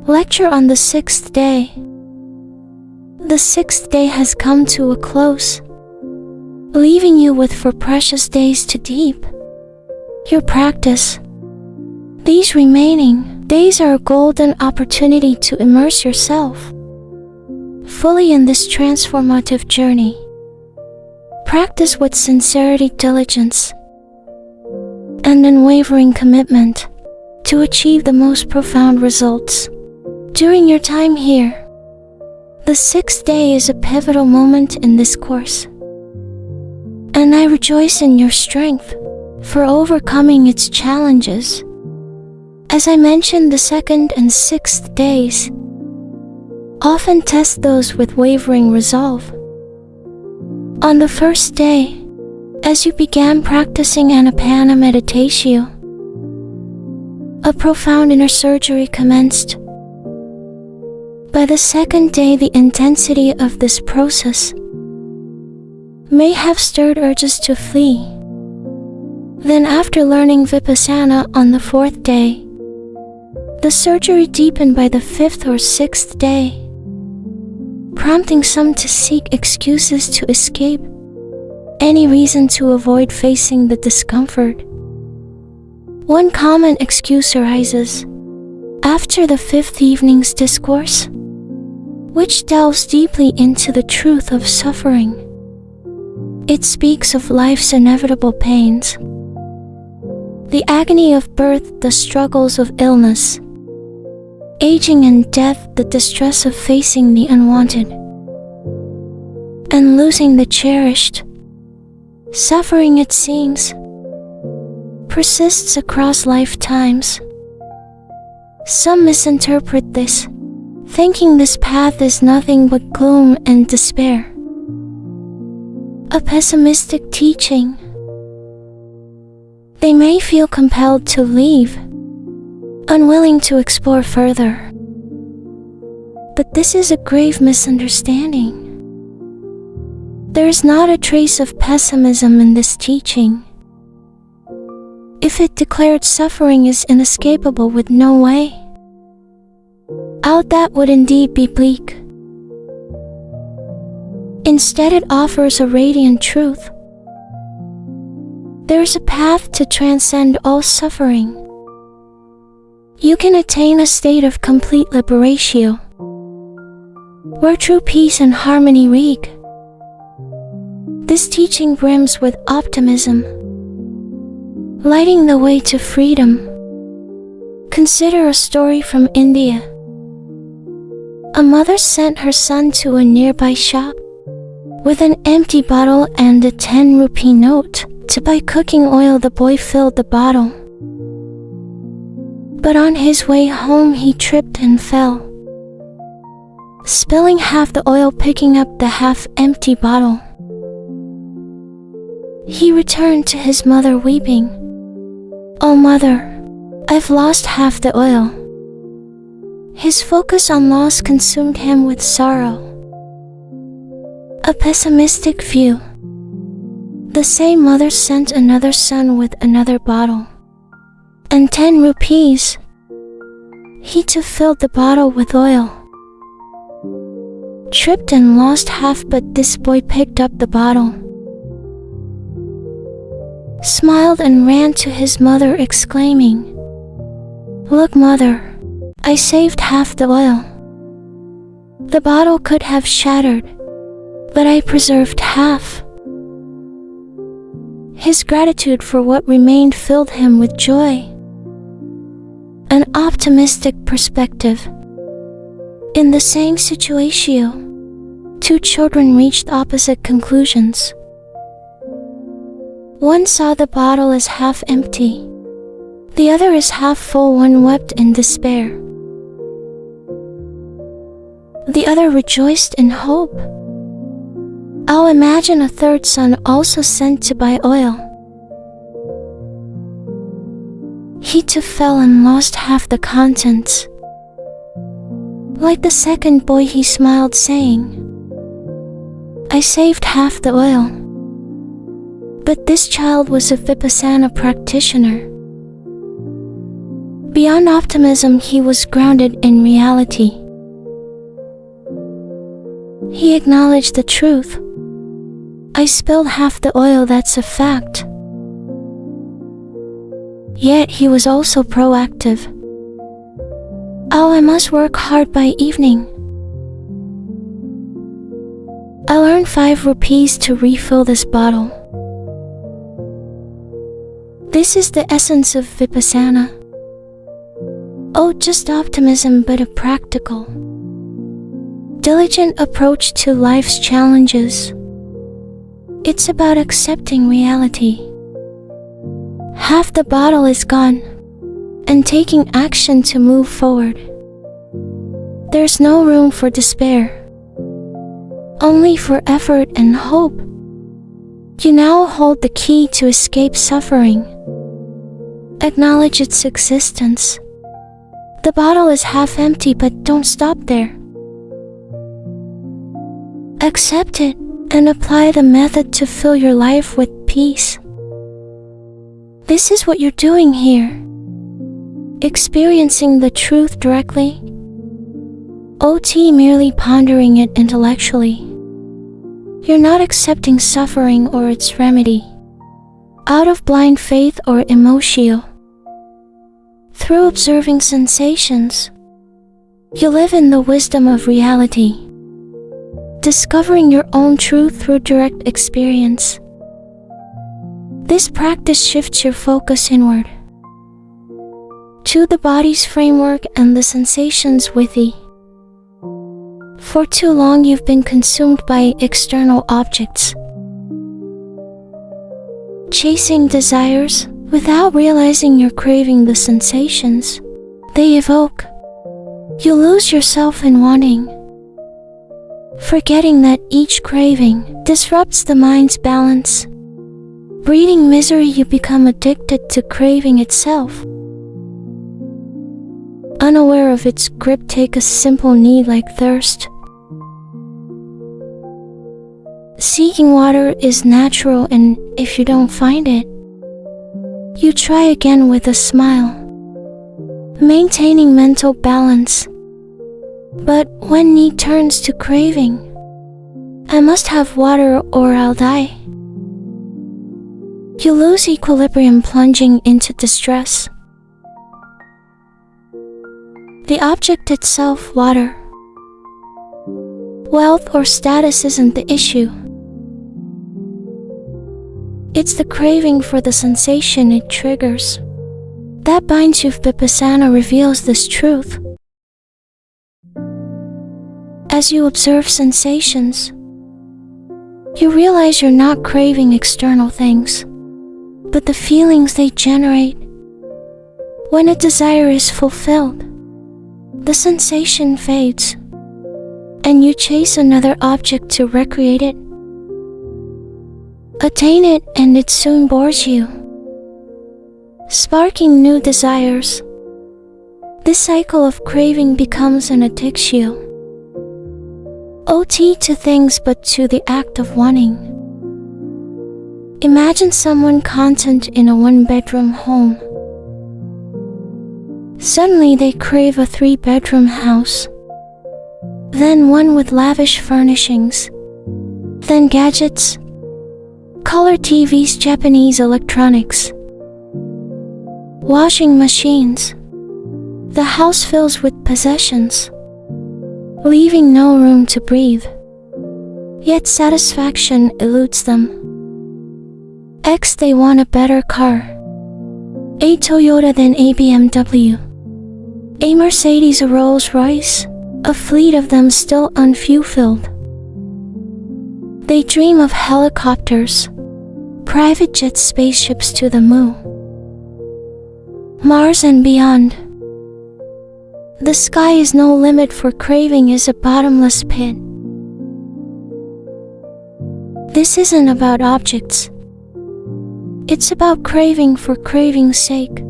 Lecture on the 6th day. The 6th day has come to a close, leaving you with 4 precious days to deep your practice. These remaining days are a golden opportunity to immerse yourself fully in this transformative journey. Practice with sincerity, diligence, and unwavering commitment to achieve the most profound results. During your time here, the 6th day is a pivotal moment in this course, and I rejoice in your strength for overcoming its challenges. As I mentioned, the 2nd and 6th days often test those with wavering resolve. On the 1st day, as you began practicing Anapana meditation, a profound inner surgery commenced. By the 2nd day, the intensity of this process may have stirred urges to flee. Then, after learning Vipassana on the 4th day, the surgery deepened by the 5th or 6th day, prompting some to seek excuses to escape any reason to avoid facing the discomfort. One common excuse arises after the 5th evening's discourse, which delves deeply into the truth of suffering. It speaks of life's inevitable pains, the agony of birth, the struggles of illness, aging and death, the distress of facing the unwanted, and losing the cherished. Suffering, it seems, persists across lifetimes. Some misinterpret this, thinking this path is nothing but gloom and despair, a pessimistic teaching. They may feel compelled to leave, unwilling to explore further. But this is a grave misunderstanding. There is not a trace of pessimism in this teaching. If it declared suffering is inescapable with no way out, that would indeed be bleak. Instead, it offers a radiant truth. There is a path to transcend all suffering. You can attain a state of complete liberation, where true peace and harmony reign. This teaching brims with optimism, lighting the way to freedom. Consider a story from India. A mother sent her son to a nearby shop with an empty bottle and a 10-rupee note to buy cooking oil. The boy filled the bottle, but on his way home he tripped and fell, spilling half the oil, picking up the half-empty bottle. He returned to his mother weeping. "Oh, mother, I've lost half the oil." His focus on loss consumed him with sorrow. A pessimistic view. The same mother sent another son with another bottle and 10 rupees. He too filled the bottle with oil, tripped and lost half, but this boy picked up the bottle, smiled and ran to his mother exclaiming, "Look, mother, I saved half the oil. The bottle could have shattered, but I preserved half." His gratitude for what remained filled him with joy. An optimistic perspective. In the same situation, 2 children reached opposite conclusions. One saw the bottle as half empty, the other as half full. One wept in despair, the other rejoiced in hope. I'll imagine a third son also sent to buy oil. He too fell and lost half the contents. Like the second boy, he smiled, saying, "I saved half the oil." But this child was a Vipassana practitioner. Beyond optimism, he was grounded in reality. He acknowledged the truth. I spilled half the oil, that's a fact. Yet he was also proactive. Oh, I must work hard by evening. I'll earn 5 rupees to refill this bottle. This is the essence of Vipassana. Oh, just optimism, but a practical, diligent approach to life's challenges. It's about accepting reality. Half the bottle is gone, and taking action to move forward. There's no room for despair, only for effort and hope. You now hold the key to escape suffering. Acknowledge its existence. The bottle is half empty, but don't stop there. Accept it and apply the method to fill your life with peace. This is what you're doing here. Experiencing the truth directly. OT merely pondering it intellectually. You're not accepting suffering or its remedy, out of blind faith or emotion. Through observing sensations, you live in the wisdom of reality, discovering your own truth through direct experience. This practice shifts your focus inward, to the body's framework and the sensations within. For too long you've been consumed by external objects, chasing desires without realizing you're craving the sensations they evoke. You lose yourself in wanting, forgetting that each craving disrupts the mind's balance. Breeding misery, you become addicted to craving itself. Unaware of its grip, take a simple need like thirst. Seeking water is natural, and if you don't find it, you try again with a smile, maintaining mental balance. But when need turns to craving, I must have water or I'll die, you lose equilibrium, plunging into distress. The object itself, water, wealth or status, isn't the issue. It's the craving for the sensation it triggers that binds you. Vipassana reveals this truth. As you observe sensations, you realize you're not craving external things, but the feelings they generate. When a desire is fulfilled, the sensation fades, and you chase another object to recreate it. Attain it, and it soon bores you, sparking new desires. This cycle of craving becomes an addiction. OT to things, but to the act of wanting. Imagine someone content in a 1-bedroom home. Suddenly they crave a 3-bedroom house, then one with lavish furnishings, then gadgets, color TVs, Japanese electronics, washing machines. The house fills with possessions, leaving no room to breathe. Yet satisfaction eludes them. They want a better car, a Toyota, then a BMW, a Mercedes, a Rolls Royce, a fleet of them still unfulfilled. They dream of helicopters, private jets, spaceships to the moon, Mars and beyond. The sky is no limit, for craving is a bottomless pit. This isn't about objects. It's about craving for craving's sake.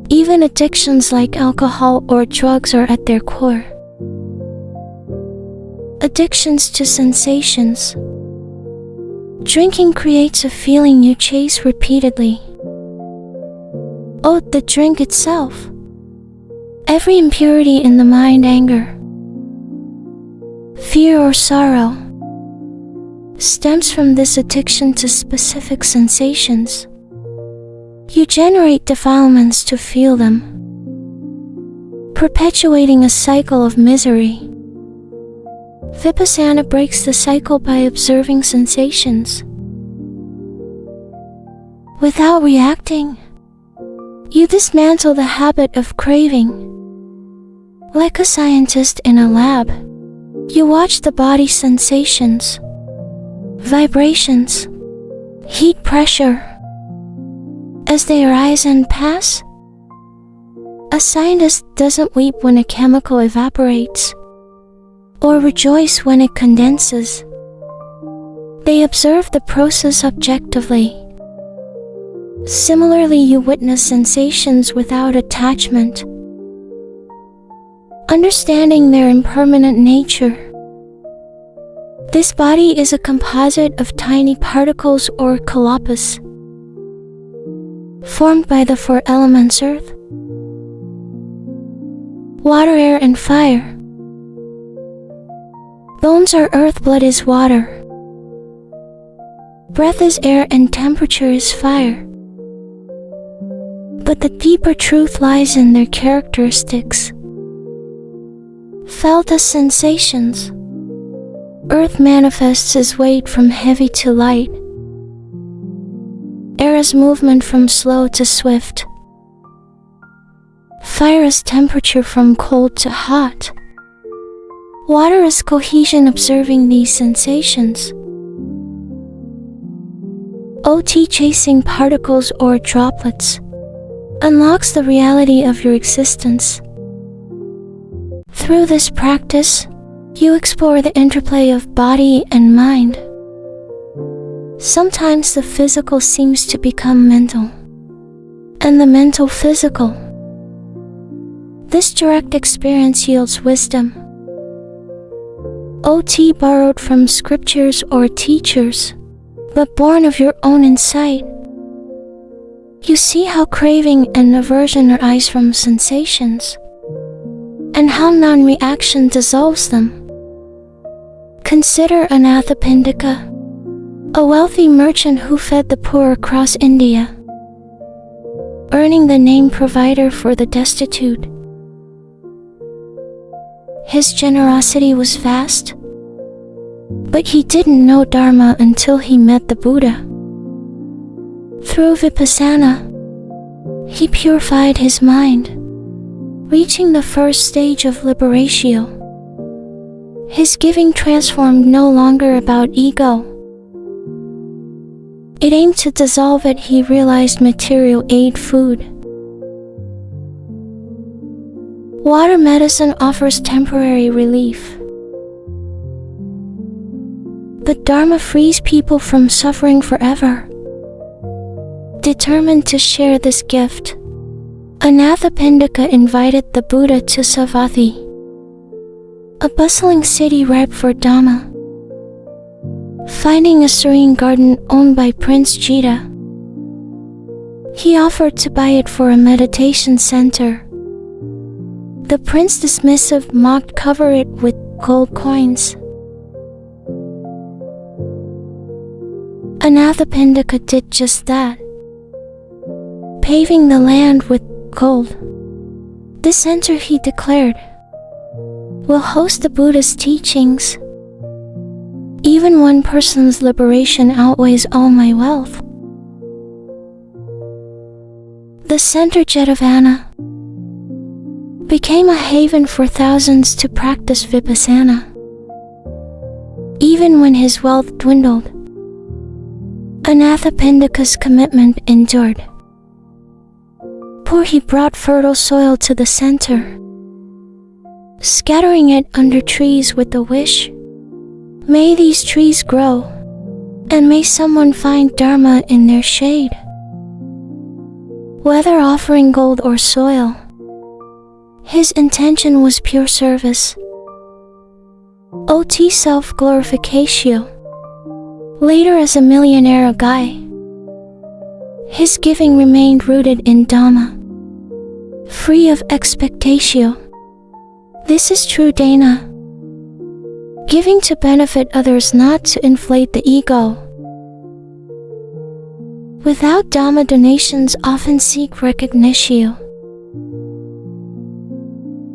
Even addictions like alcohol or drugs are at their core. Addictions to sensations. Drinking creates a feeling you chase repeatedly. Oh, the drink itself. Every impurity in the mind, anger, fear or sorrow, stems from this addiction to specific sensations. You generate defilements to feel them, perpetuating a cycle of misery. Vipassana breaks the cycle by observing sensations. Without reacting, you dismantle the habit of craving. Like a scientist in a lab, you watch the body's sensations, vibrations, heat, pressure, as they arise and pass. A scientist doesn't weep when a chemical evaporates, or rejoice when it condenses. They observe the process objectively. Similarly, you witness sensations without attachment, understanding their impermanent nature. This body is a composite of tiny particles or kalpas, formed by the four elements: earth, water, air, and fire. Bones are earth, blood is water, breath is air, and temperature is fire. But the deeper truth lies in their characteristics. Felt as sensations, earth manifests as weight from heavy to light, air as movement from slow to swift, fire as temperature from cold to hot, water as cohesion. Observing these sensations, OT chasing particles or droplets, unlocks the reality of your existence. Through this practice, you explore the interplay of body and mind. Sometimes the physical seems to become mental, and the mental physical. This direct experience yields wisdom. OT borrowed from scriptures or teachers, but born of your own insight. You see how craving and aversion arise from sensations, and how non-reaction dissolves them. Consider Anathapindika, a wealthy merchant who fed the poor across India, earning the name provider for the destitute. His generosity was vast, but he didn't know Dharma until he met the Buddha. Through Vipassana, he purified his mind, reaching the first stage of liberatio. His giving transformed no longer about ego. It aimed to dissolve it. He realized material aid food. Water medicine offers temporary relief, but Dharma frees people from suffering forever. Determined to share this gift, Anathapindika invited the Buddha to Savatthi, a bustling city ripe for Dhamma. Finding a serene garden owned by Prince Jita, he offered to buy it for a meditation center. The prince, dismissive, mocked, cover it with gold coins. Anathapindika did just that, paving the land with gold. This center, he declared, will host the Buddha's teachings. Even one person's liberation outweighs all my wealth. The center, Jetavana, became a haven for thousands to practice Vipassana. Even when his wealth dwindled, Anathapindika's commitment endured. Poor, he brought fertile soil to the center, scattering it under trees with the wish, may these trees grow, and may someone find Dharma in their shade. Whether offering gold or soil, his intention was pure service. OT self-glorificatio. Later as a millionaire guy, His giving remained rooted in Dhamma, free of expectatio. This is true dana. Giving to benefit others, not to inflate the ego. Without Dhamma, donations often seek recognition.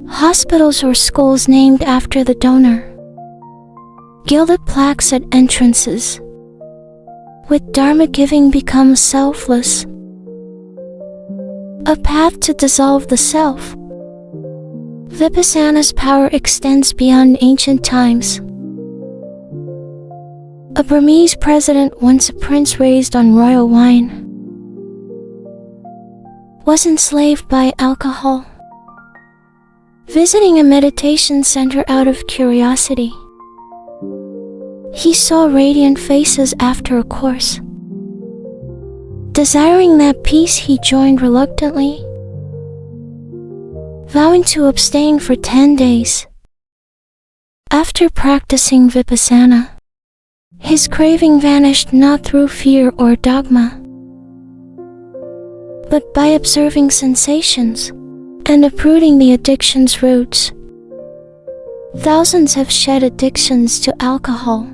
Hospitals or schools named after the donor. Gilded plaques at entrances. With Dharma, giving becomes selfless. A path to dissolve the self. Vipassana's power extends beyond ancient times. A Burmese president, once a prince raised on royal wine, was enslaved by alcohol. Visiting a meditation center out of curiosity, he saw radiant faces after a course. Desiring that peace, he joined reluctantly, vowing to abstain for 10 days. After practicing Vipassana, his craving vanished not through fear or dogma, but by observing sensations and uprooting the addiction's roots. Thousands have shed addictions to alcohol,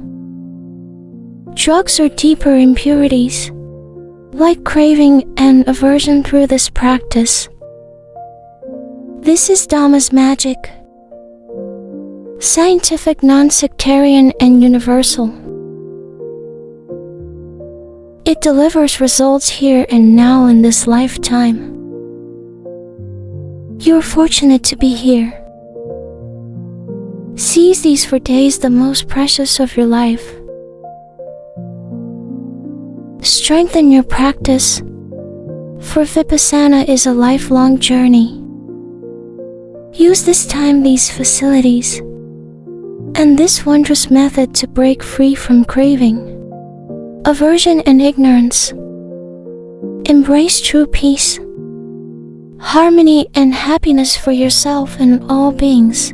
drugs, or deeper impurities, like craving and aversion, through this practice. This is Dhamma's magic, scientific, non-sectarian, and universal. It delivers results here and now in this lifetime. You're fortunate to be here. Seize these 4 days, the most precious of your life. Strengthen your practice, for Vipassana is a lifelong journey. Use this time, these facilities, and this wondrous method to break free from craving, aversion, and ignorance. Embrace true peace, harmony, and happiness for yourself and all beings.